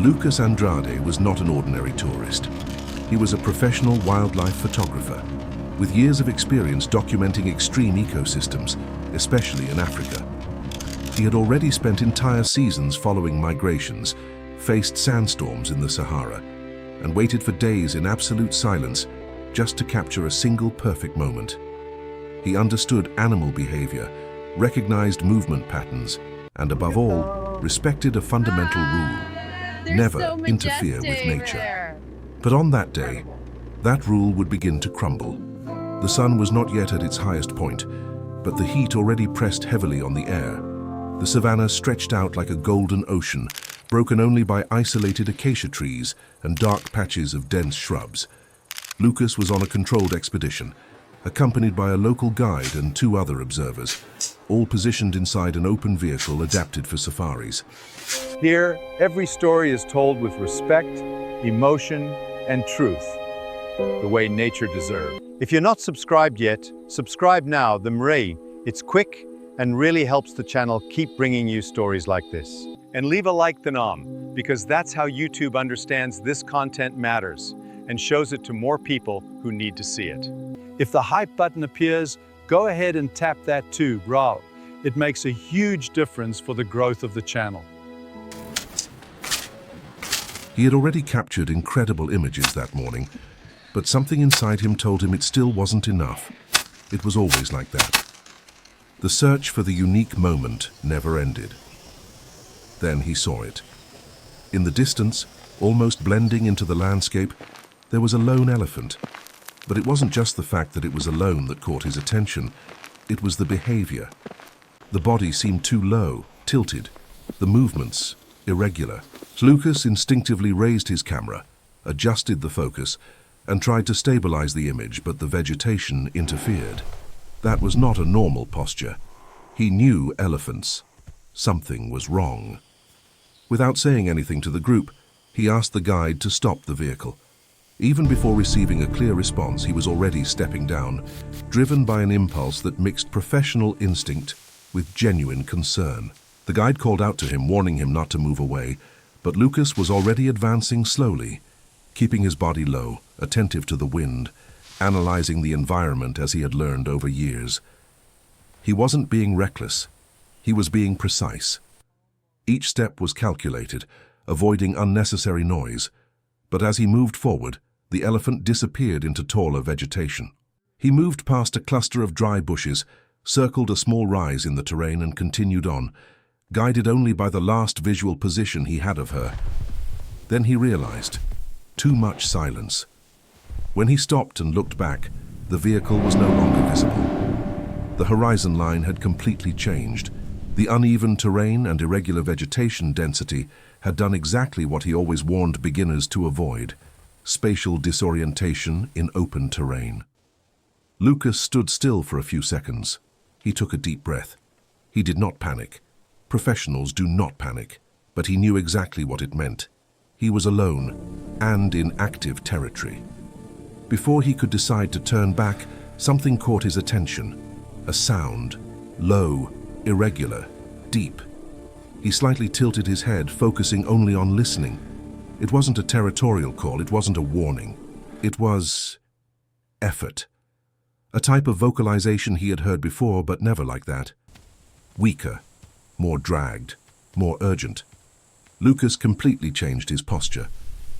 Lucas Andrade was not an ordinary tourist. He was a professional wildlife photographer, with years of experience documenting extreme ecosystems, especially in Africa. He had already spent entire seasons following migrations, faced sandstorms in the Sahara, and waited for days in absolute silence just to capture a single perfect moment. He understood animal behavior, recognized movement patterns, and above all, respected a fundamental rule: never interfere with nature. But on that day, that rule would begin to crumble. The sun was not yet at its highest point, but the heat already pressed heavily on the air. The savanna stretched out like a golden ocean, broken only by isolated acacia trees and dark patches of dense shrubs. Lucas was on a controlled expedition, accompanied by a local guide and 2 other observers, all positioned inside an open vehicle adapted for safaris. Here, every story is told with respect, emotion, and truth, the way nature deserves. If you're not subscribed yet, subscribe now. It's quick and really helps the channel keep bringing you stories like this. And leave a like because that's how YouTube understands this content matters and shows it to more people who need to see it. If the hype button appears, go ahead and tap that too, bro. It makes a huge difference for the growth of the channel. He had already captured incredible images that morning, but something inside him told him it still wasn't enough. It was always like that. The search for the unique moment never ended. Then he saw it. In the distance, almost blending into the landscape, there was a lone elephant. But it wasn't just the fact that it was alone that caught his attention. It was the behavior. The body seemed too low, tilted. The movements, irregular. Lucas instinctively raised his camera, adjusted the focus, and tried to stabilize the image, but the vegetation interfered. That was not a normal posture. He knew elephants. Something was wrong. Without saying anything to the group, he asked the guide to stop the vehicle. Even before receiving a clear response, he was already stepping down, driven by an impulse that mixed professional instinct with genuine concern. The guide called out to him, warning him not to move away, but Lucas was already advancing slowly, keeping his body low, attentive to the wind, analyzing the environment as he had learned over years. He wasn't being reckless. He was being precise. Each step was calculated, avoiding unnecessary noise, but as he moved forward, the elephant disappeared into taller vegetation. He moved past a cluster of dry bushes, circled a small rise in the terrain and continued on, guided only by the last visual position he had of her. Then he realized, too much silence. When he stopped and looked back, the vehicle was no longer visible. The horizon line had completely changed. The uneven terrain and irregular vegetation density had done exactly what he always warned beginners to avoid: spatial disorientation in open terrain. Lucas stood still for a few seconds. He took a deep breath. He did not panic. Professionals do not panic, but he knew exactly what it meant. He was alone and in active territory. Before he could decide to turn back, something caught his attention. A sound, low, irregular, deep. He slightly tilted his head, focusing only on listening. It wasn't a territorial call, it wasn't a warning. It was effort. A type of vocalization he had heard before, but never like that. Weaker, more dragged, more urgent. Lucas completely changed his posture.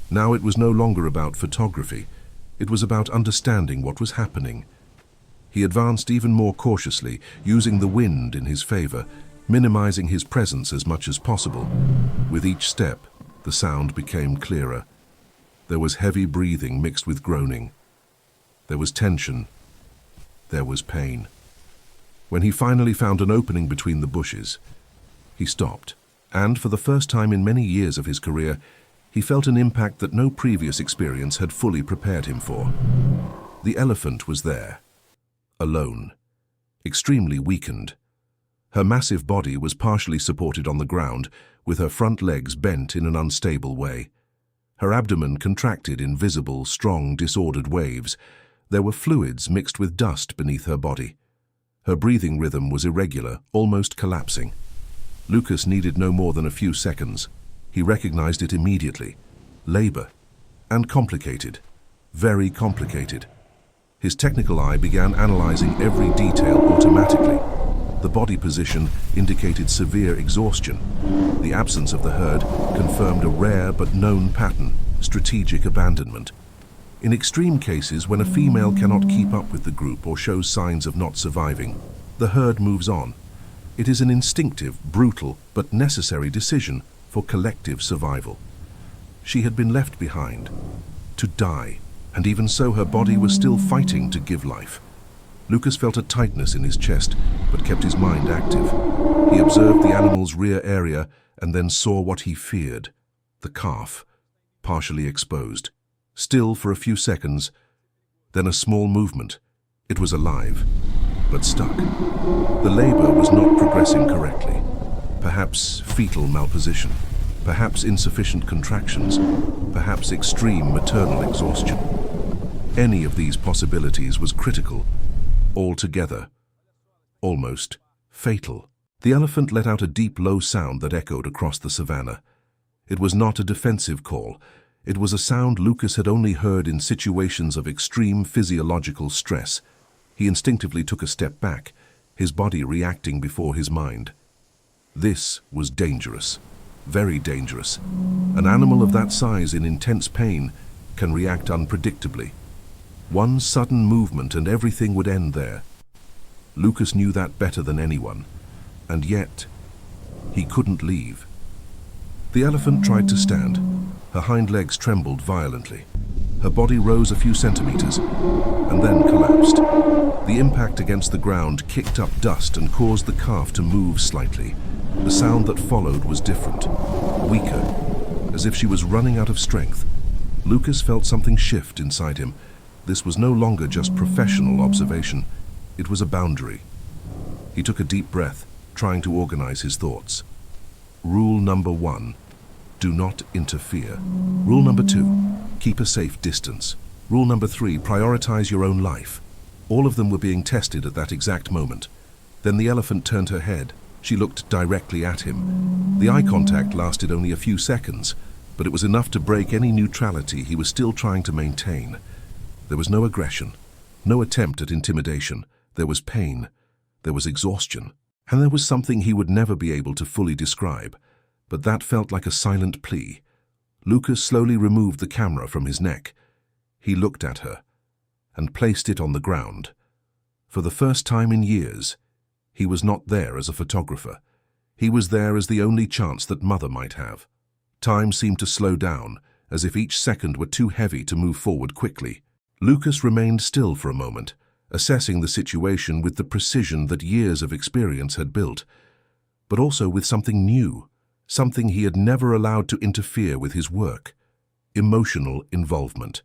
Now it was no longer about photography. It was about understanding what was happening. He advanced even more cautiously, using the wind in his favor, minimizing his presence as much as possible. With each step, the sound became clearer. There was heavy breathing mixed with groaning. There was tension. There was pain. When he finally found an opening between the bushes, he stopped, and for the first time in many years of his career, he felt an impact that no previous experience had fully prepared him for. The elephant was there, alone, extremely weakened. Her massive body was partially supported on the ground, with her front legs bent in an unstable way. Her abdomen contracted in visible, strong, disordered waves. There were fluids mixed with dust beneath her body. Her breathing rhythm was irregular, almost collapsing. Lucas needed no more than a few seconds. He recognized it immediately. Labor. And complicated. Very complicated. His technical eye began analyzing every detail automatically. The body position indicated severe exhaustion. The absence of the herd confirmed a rare but known pattern, strategic abandonment. In extreme cases, when a female cannot keep up with the group or shows signs of not surviving, the herd moves on. It is an instinctive, brutal, but necessary decision for collective survival. She had been left behind, to die, and even so her body was still fighting to give life. Lucas felt a tightness in his chest, but kept his mind active. He observed the animal's rear area and then saw what he feared, the calf, partially exposed. Still for a few seconds, then a small movement. It was alive, but stuck. The labor was not progressing correctly. Perhaps fetal malposition, perhaps insufficient contractions, perhaps extreme maternal exhaustion. Any of these possibilities was critical, altogether, almost fatal. The elephant let out a deep, low sound that echoed across the savanna. It was not a defensive call. It was a sound Lucas had only heard in situations of extreme physiological stress. He instinctively took a step back, his body reacting before his mind. This was dangerous, very dangerous. An animal of that size in intense pain can react unpredictably. One sudden movement and everything would end there. Lucas knew that better than anyone, and yet he couldn't leave. The elephant tried to stand. Her hind legs trembled violently. Her body rose a few centimeters and then collapsed. The impact against the ground kicked up dust and caused the calf to move slightly. The sound that followed was different, weaker, as if she was running out of strength. Lucas felt something shift inside him. This was no longer just professional observation. It was a boundary. He took a deep breath, trying to organize his thoughts. Rule number 1. Do not interfere. Rule number 2, keep a safe distance. Rule number 3, prioritize your own life. All of them were being tested at that exact moment. Then the elephant turned her head. She looked directly at him. The eye contact lasted only a few seconds, but it was enough to break any neutrality he was still trying to maintain. There was no aggression, no attempt at intimidation. There was pain, there was exhaustion, and there was something he would never be able to fully describe. But that felt like a silent plea. Lucas slowly removed the camera from his neck. He looked at her and placed it on the ground. For the first time in years, he was not there as a photographer. He was there as the only chance that Mother might have. Time seemed to slow down, as if each second were too heavy to move forward quickly. Lucas remained still for a moment, assessing the situation with the precision that years of experience had built, but also with something new. Something he had never allowed to interfere with his work: emotional involvement.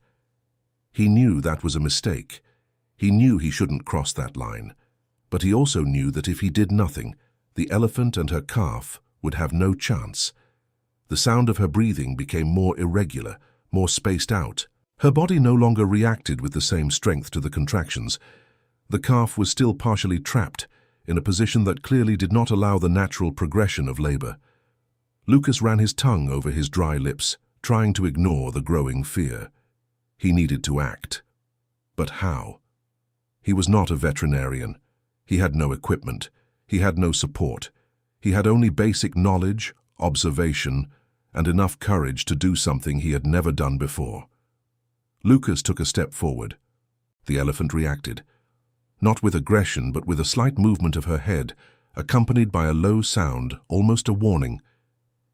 He knew that was a mistake. He knew he shouldn't cross that line. But he also knew that if he did nothing, the elephant and her calf would have no chance. The sound of her breathing became more irregular, more spaced out. Her body no longer reacted with the same strength to the contractions. The calf was still partially trapped, in a position that clearly did not allow the natural progression of labor. Lucas ran his tongue over his dry lips, trying to ignore the growing fear. He needed to act. But how? He was not a veterinarian. He had no equipment. He had no support. He had only basic knowledge, observation, and enough courage to do something he had never done before. Lucas took a step forward. The elephant reacted. Not with aggression, but with a slight movement of her head, accompanied by a low sound, almost a warning.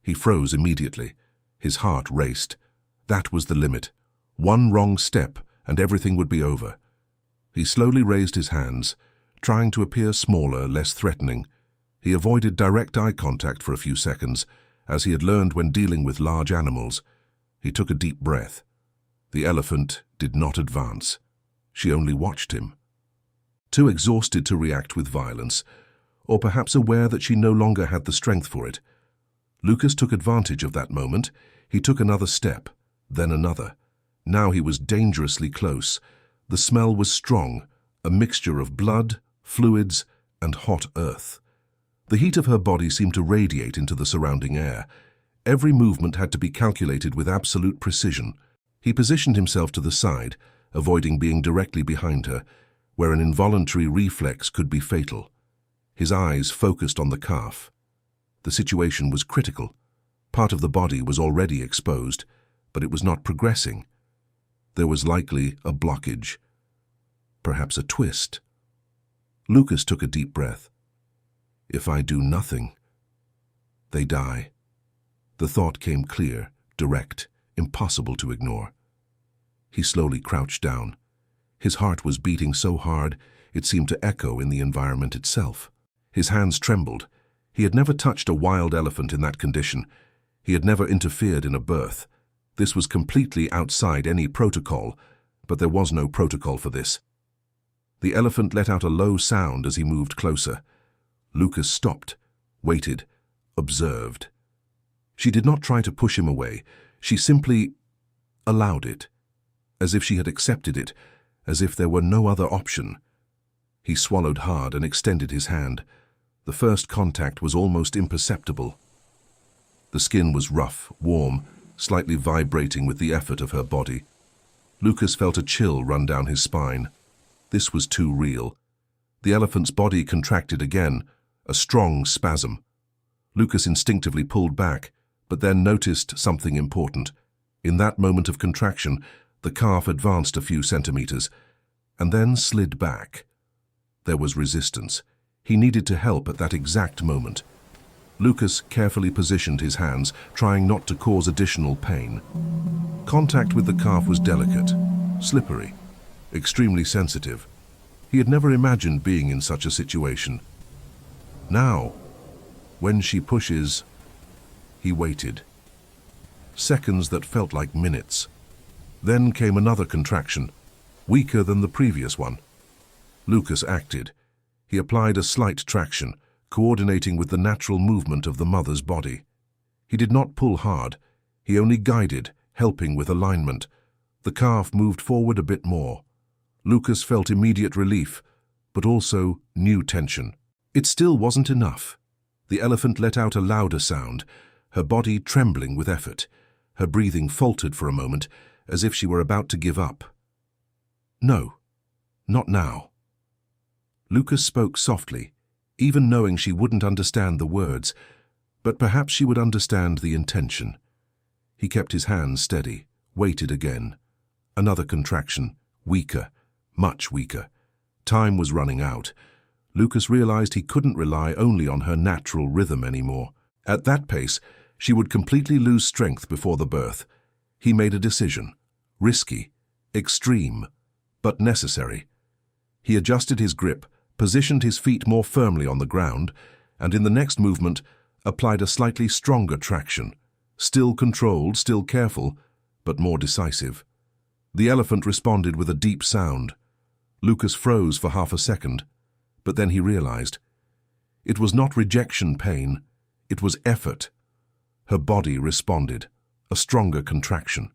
He froze immediately. His heart raced. That was the limit. One wrong step, and everything would be over. He slowly raised his hands, trying to appear smaller, less threatening. He avoided direct eye contact for a few seconds, as he had learned when dealing with large animals. He took a deep breath. The elephant did not advance. She only watched him. Too exhausted to react with violence, or perhaps aware that she no longer had the strength for it. Lucas took advantage of that moment. He took another step, then another. Now he was dangerously close. The smell was strong, a mixture of blood, fluids, and hot earth. The heat of her body seemed to radiate into the surrounding air. Every movement had to be calculated with absolute precision. He positioned himself to the side, avoiding being directly behind her, where an involuntary reflex could be fatal. His eyes focused on the calf. The situation was critical. Part of the body was already exposed, but it was not progressing. There was likely a blockage, perhaps a twist. Lucas took a deep breath. If I do nothing, they die. The thought came clear, direct, impossible to ignore. He slowly crouched down. His heart was beating so hard it seemed to echo in the environment itself. His hands trembled. He had never touched a wild elephant in that condition. He had never interfered in a birth. This was completely outside any protocol, but there was no protocol for this. The elephant let out a low sound as he moved closer. Lucas stopped, waited, observed. She did not try to push him away. She simply allowed it, as if she had accepted it, as if there were no other option. He swallowed hard and extended his hand. The first contact was almost imperceptible. The skin was rough, warm, slightly vibrating with the effort of her body. Lucas felt a chill run down his spine. This was too real. The elephant's body contracted again, a strong spasm. Lucas instinctively pulled back, but then noticed something important. In that moment of contraction, the calf advanced a few centimeters, and then slid back. There was resistance. He needed to help at that exact moment. Lucas carefully positioned his hands, trying not to cause additional pain. Contact with the calf was delicate, slippery, extremely sensitive. He had never imagined being in such a situation. Now, when she pushes, he waited. Seconds that felt like minutes. Then came another contraction, weaker than the previous one. Lucas acted. He applied a slight traction, coordinating with the natural movement of the mother's body. He did not pull hard. He only guided, helping with alignment. The calf moved forward a bit more. Lucas felt immediate relief, but also new tension. It still wasn't enough. The elephant let out a louder sound, her body trembling with effort. Her breathing faltered for a moment, as if she were about to give up. No, not now. Lucas spoke softly, even knowing she wouldn't understand the words, but perhaps she would understand the intention. He kept his hands steady, waited again. Another contraction, weaker, much weaker. Time was running out. Lucas realized he couldn't rely only on her natural rhythm anymore. At that pace, she would completely lose strength before the birth. He made a decision. Risky, extreme, but necessary. He adjusted his grip, positioned his feet more firmly on the ground, and in the next movement applied a slightly stronger traction. Still controlled, still careful, but more decisive. The elephant responded with a deep sound. Lucas froze for half a second, but then he realized. It was not rejection pain, it was effort. Her body responded, a stronger contraction.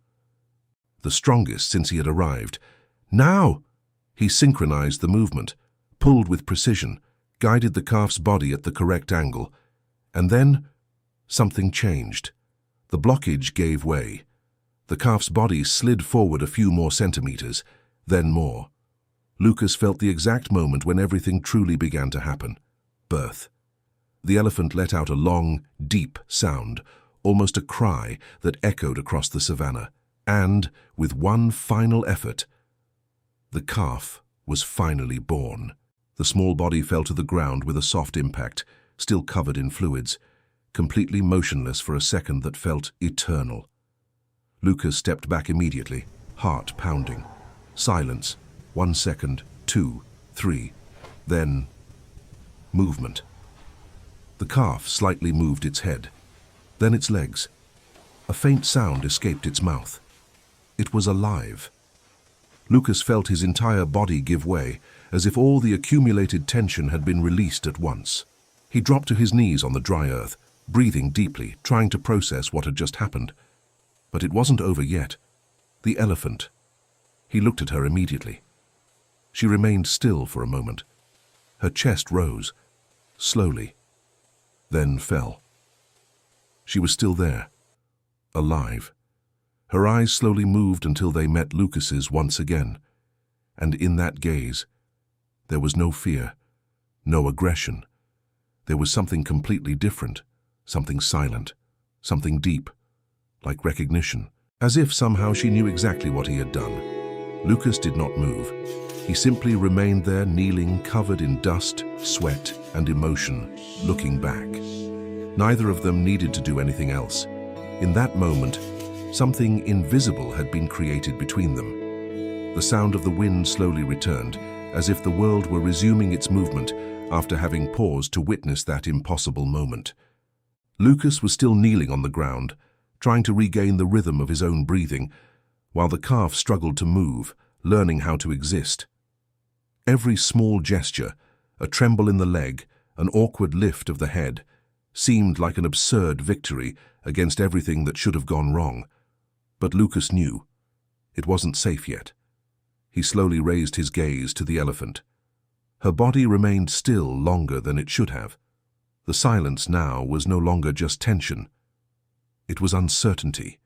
The strongest since he had arrived. Now! He synchronized the movement, pulled with precision, guided the calf's body at the correct angle, and then something changed. The blockage gave way. The calf's body slid forward a few more centimeters, then more. Lucas felt the exact moment when everything truly began to happen. Birth. The elephant let out a long, deep sound, almost a cry that echoed across the savanna. And, with one final effort, the calf was finally born. The small body fell to the ground with a soft impact, still covered in fluids, completely motionless for a second that felt eternal. Lucas stepped back immediately, heart pounding. Silence. 1 second, 2, 3. Then, movement. The calf slightly moved its head, then its legs. A faint sound escaped its mouth. It was alive. Lucas felt his entire body give way, as if all the accumulated tension had been released at once. He dropped to his knees on the dry earth, breathing deeply, trying to process what had just happened. But it wasn't over yet. The elephant. He looked at her immediately. She remained still for a moment. Her chest rose, slowly, then fell. She was still there, alive. Her eyes slowly moved until they met Lucas's once again. And in that gaze, there was no fear, no aggression. There was something completely different, something silent, something deep, like recognition, as if somehow she knew exactly what he had done. Lucas did not move. He simply remained there, kneeling, covered in dust, sweat, and emotion, looking back. Neither of them needed to do anything else. In that moment, something invisible had been created between them. The sound of the wind slowly returned, as if the world were resuming its movement after having paused to witness that impossible moment. Lucas was still kneeling on the ground, trying to regain the rhythm of his own breathing, while the calf struggled to move, learning how to exist. Every small gesture, a tremble in the leg, an awkward lift of the head, seemed like an absurd victory against everything that should have gone wrong. But Lucas knew. It wasn't safe yet. He slowly raised his gaze to the elephant. Her body remained still longer than it should have. The silence now was no longer just tension. It was uncertainty.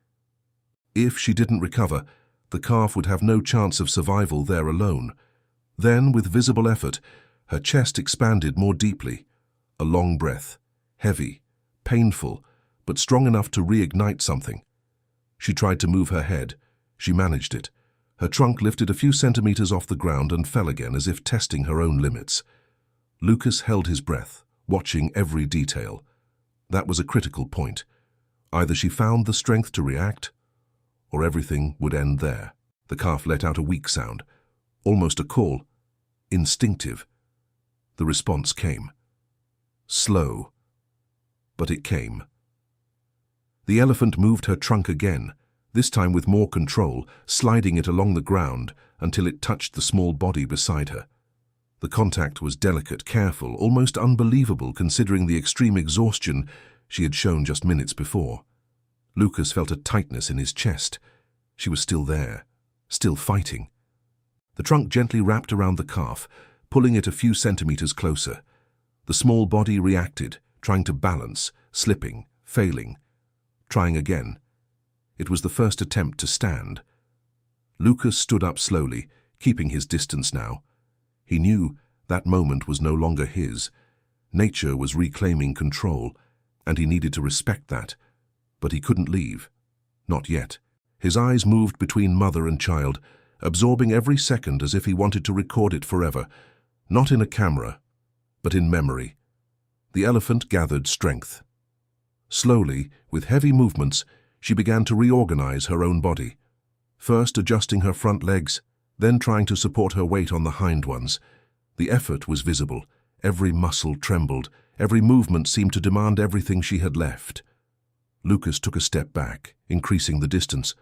If she didn't recover, the calf would have no chance of survival there alone. Then, with visible effort, her chest expanded more deeply. A long breath, heavy, painful, but strong enough to reignite something. She tried to move her head. She managed it. Her trunk lifted a few centimeters off the ground and fell again, as if testing her own limits. Lucas held his breath, watching every detail. That was a critical point. Either she found the strength to react, or everything would end there. The calf let out a weak sound, almost a call, instinctive. The response came. Slow, but it came. The elephant moved her trunk again, this time with more control, sliding it along the ground until it touched the small body beside her. The contact was delicate, careful, almost unbelievable considering the extreme exhaustion she had shown just minutes before. Lucas felt a tightness in his chest. She was still there, still fighting. The trunk gently wrapped around the calf, pulling it a few centimeters closer. The small body reacted, trying to balance, slipping, failing, trying again. It was the first attempt to stand. Lucas stood up slowly, keeping his distance now. He knew that moment was no longer his. Nature was reclaiming control, and he needed to respect that. But he couldn't leave. Not yet. His eyes moved between mother and child, absorbing every second as if he wanted to record it forever, not in a camera, but in memory. The elephant gathered strength. Slowly, with heavy movements, she began to reorganize her own body, first adjusting her front legs, then trying to support her weight on the hind ones. The effort was visible. Every muscle trembled. Every movement seemed to demand everything she had left. Lucas took a step back, increasing the distance.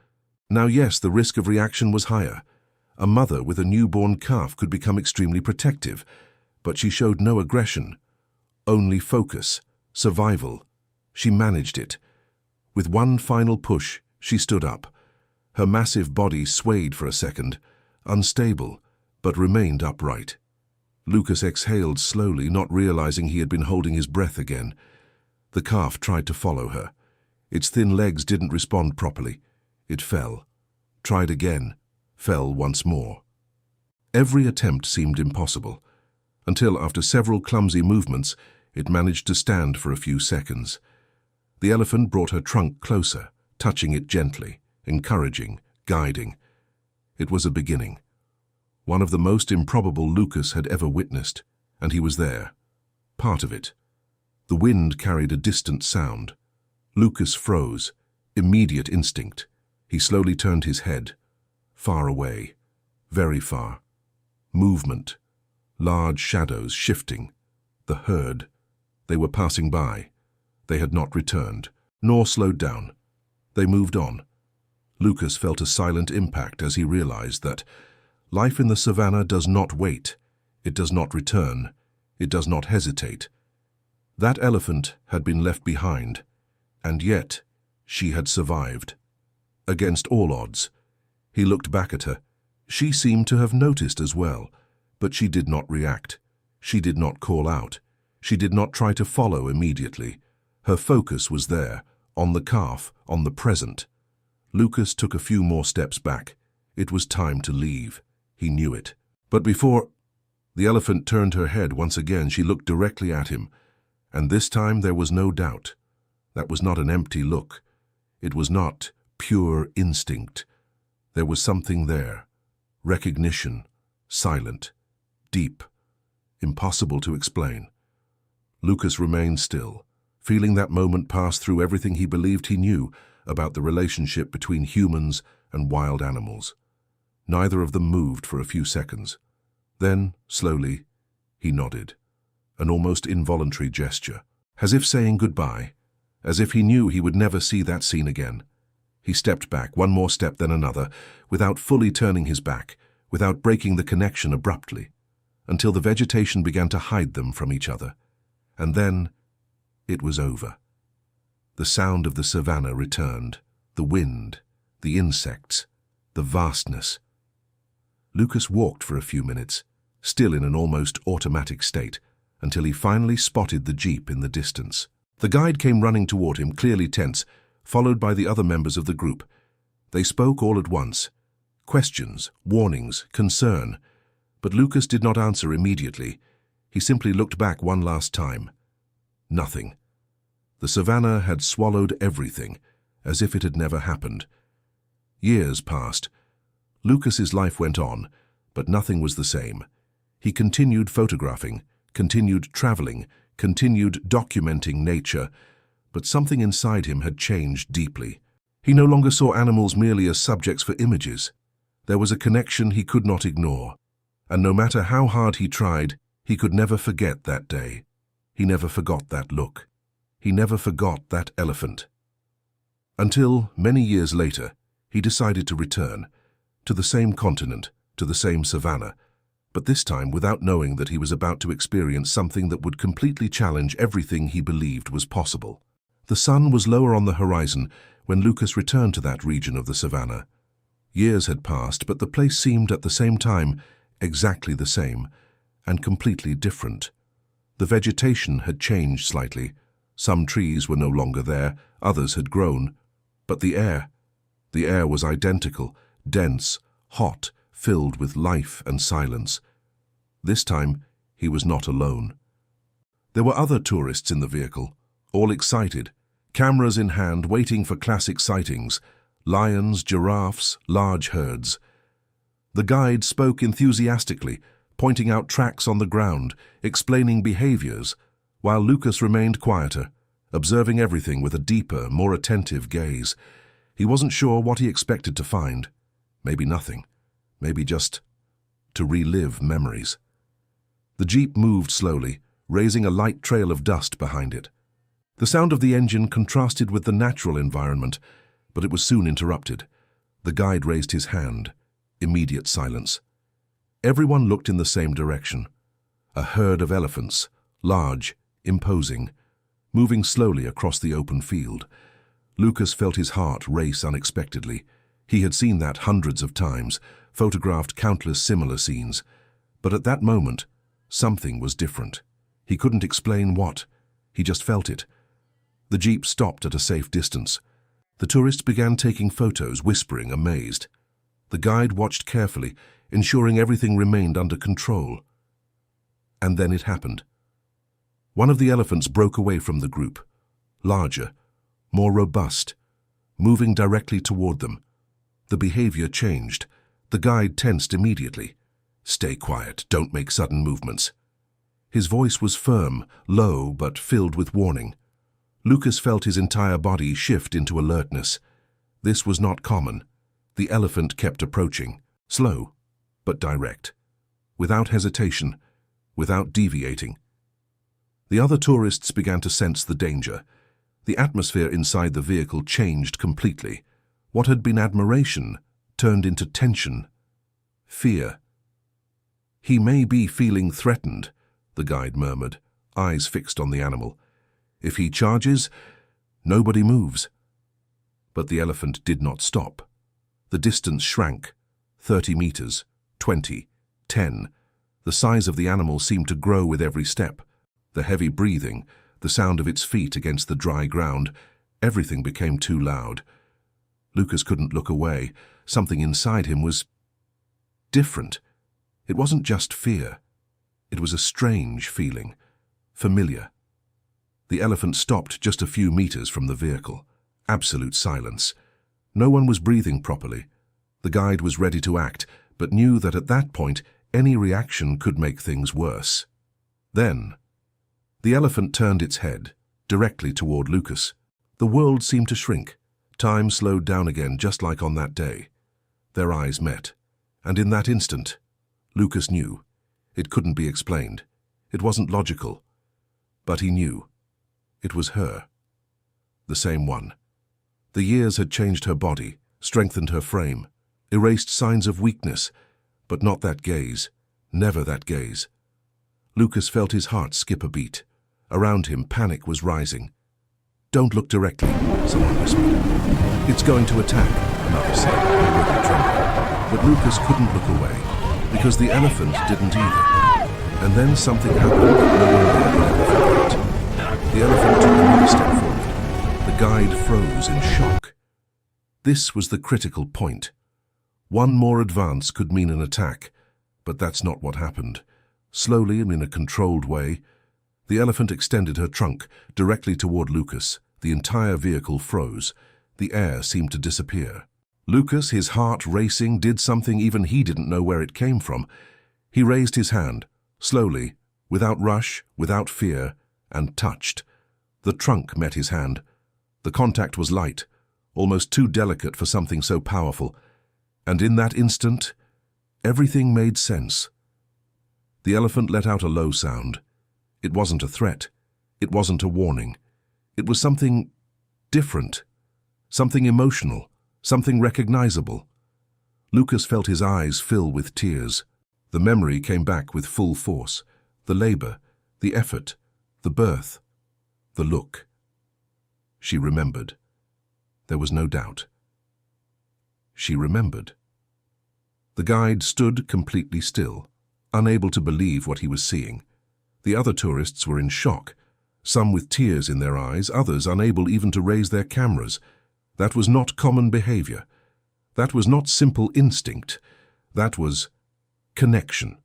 Now yes, the risk of reaction was higher. A mother with a newborn calf could become extremely protective, but she showed no aggression, only focus, survival. She managed it. With one final push, she stood up. Her massive body swayed for a second, unstable, but remained upright. Lucas exhaled slowly, not realizing he had been holding his breath again. The calf tried to follow her. Its thin legs didn't respond properly. It fell, tried again, fell once more. Every attempt seemed impossible, until after several clumsy movements, it managed to stand for a few seconds. The elephant brought her trunk closer, touching it gently, encouraging, guiding. It was a beginning. One of the most improbable Lucas had ever witnessed, and he was there, part of it. The wind carried a distant sound. Lucas froze, immediate instinct. He slowly turned his head, far away, very far. Movement, large shadows shifting. The herd. They were passing by. They had not returned, nor slowed down. They moved on. Lucas felt a silent impact as he realized that life in the savannah does not wait. It does not return. It does not hesitate. That elephant had been left behind, and yet she had survived. Against all odds. He looked back at her. She seemed to have noticed as well, but she did not react. She did not call out. She did not try to follow immediately. Her focus was there, on the calf, on the present. Lucas took a few more steps back. It was time to leave. He knew it. But before... The elephant turned her head once again. She looked directly at him. And this time there was no doubt. That was not an empty look. It was not pure instinct. There was something there. Recognition. Silent. Deep. Impossible to explain. Lucas remained still, feeling that moment pass through everything he believed he knew about the relationship between humans and wild animals. Neither of them moved for a few seconds. Then, slowly, he nodded. An almost involuntary gesture, as if saying goodbye, as if he knew he would never see that scene again. He stepped back, one more step then another, without fully turning his back, without breaking the connection abruptly, until the vegetation began to hide them from each other. And then, it was over. The sound of the savanna returned, the wind, the insects, the vastness. Lucas walked for a few minutes, still in an almost automatic state, until he finally spotted the jeep in the distance. The guide came running toward him, clearly tense, followed by the other members of the group. They spoke all at once. Questions, warnings, concern. But Lucas did not answer immediately. He simply looked back one last time. Nothing. The savanna had swallowed everything, as if it had never happened. Years passed. Lucas's life went on, but nothing was the same. He continued photographing, continued traveling, continued documenting nature, but something inside him had changed deeply. He no longer saw animals merely as subjects for images. There was a connection he could not ignore, and no matter how hard he tried, he could never forget that day. He never forgot that look. He never forgot that elephant. Until, many years later, he decided to return, to the same continent, to the same savanna, but this time without knowing that he was about to experience something that would completely challenge everything he believed was possible. The sun was lower on the horizon when Lucas returned to that region of the savanna. Years had passed, but the place seemed at the same time exactly the same, and completely different. The vegetation had changed slightly. Some trees were no longer there, others had grown. But the air was identical, dense, hot, filled with life and silence. This time, he was not alone. There were other tourists in the vehicle, all excited, cameras in hand, waiting for classic sightings, lions, giraffes, large herds. The guide spoke enthusiastically, pointing out tracks on the ground, explaining behaviors, while Lucas remained quieter, observing everything with a deeper, more attentive gaze. He wasn't sure what he expected to find. Maybe nothing. Maybe just to relive memories. The jeep moved slowly, raising a light trail of dust behind it. The sound of the engine contrasted with the natural environment, but it was soon interrupted. The guide raised his hand. Immediate silence. Everyone looked in the same direction. A herd of elephants, large, imposing, moving slowly across the open field. Lucas felt his heart race unexpectedly. He had seen that hundreds of times, photographed countless similar scenes. But at that moment, something was different. He couldn't explain what. He just felt it. The jeep stopped at a safe distance. The tourists began taking photos, whispering, amazed. The guide watched carefully, ensuring everything remained under control. And then it happened. One of the elephants broke away from the group, larger, more robust, moving directly toward them. The behavior changed. The guide tensed immediately. "Stay quiet, don't make sudden movements." His voice was firm, low, but filled with warning. Lucas felt his entire body shift into alertness. This was not common. The elephant kept approaching, slow, but direct, without hesitation, without deviating. The other tourists began to sense the danger. The atmosphere inside the vehicle changed completely. What had been admiration turned into tension, fear. "He may be feeling threatened," the guide murmured, eyes fixed on the animal. "If he charges, nobody moves." But the elephant did not stop. The distance shrank. 30 meters, 20, 10. The size of the animal seemed to grow with every step. The heavy breathing, the sound of its feet against the dry ground, Everything became too loud. Lucas couldn't look away. Something inside him was different. It wasn't just fear. It was a strange feeling, familiar. The elephant stopped just a few meters from the vehicle. Absolute silence. No one was breathing properly. The guide was ready to act, but knew that at that point any reaction could make things worse. Then, the elephant turned its head, directly toward Lucas. The world seemed to shrink. Time slowed down again, just like on that day. Their eyes met, and in that instant, Lucas knew. It couldn't be explained. It wasn't logical. But he knew. It was her. The same one. The years had changed her body, strengthened her frame, erased signs of weakness, but not that gaze. Never that gaze. Lucas felt his heart skip a beat. Around him, panic was rising. "Don't look directly," someone whispered. "It's going to attack," another said, already trembling. But Lucas couldn't look away, because the elephant didn't either. And then something happened that no one there would ever forget. The elephant took another step forward. The guide froze in shock. This was the critical point. One more advance could mean an attack, but that's not what happened. Slowly and in a controlled way, the elephant extended her trunk directly toward Lucas. The entire vehicle froze. The air seemed to disappear. Lucas, his heart racing, did something even he didn't know where it came from. He raised his hand, slowly, without rush, without fear, and touched. The trunk met his hand. The contact was light, almost too delicate for something so powerful. And in that instant, everything made sense. The elephant let out a low sound. It wasn't a threat. It wasn't a warning. It was something different, something emotional, something recognizable. Lucas felt his eyes fill with tears. The memory came back with full force. The labor, the effort, the birth, the look. She remembered. There was no doubt. She remembered. The guide stood completely still, unable to believe what he was seeing. The other tourists were in shock, some with tears in their eyes, others unable even to raise their cameras. That was not common behavior. That was not simple instinct. That was connection.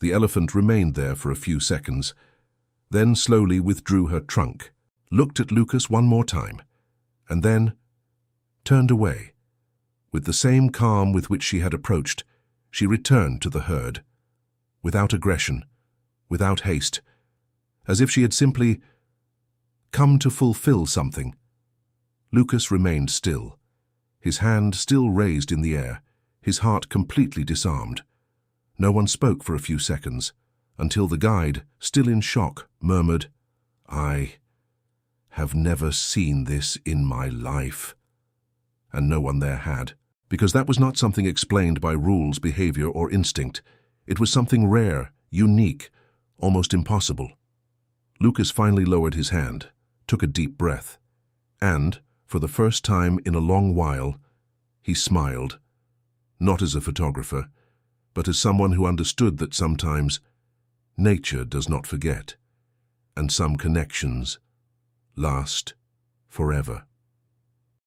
The elephant remained there for a few seconds, then slowly withdrew her trunk, looked at Lucas one more time, and then turned away. With the same calm with which she had approached, she returned to the herd, without aggression, without haste, as if she had simply come to fulfill something. Lucas remained still, his hand still raised in the air, his heart completely disarmed. No one spoke for a few seconds, until the guide, still in shock, murmured, "I have never seen this in my life." And no one there had, because that was not something explained by rules, behavior, or instinct. It was something rare, unique, almost impossible. Lucas finally lowered his hand, took a deep breath, and, for the first time in a long while, he smiled, not as a photographer, but as someone who understood that sometimes nature does not forget, and some connections last forever.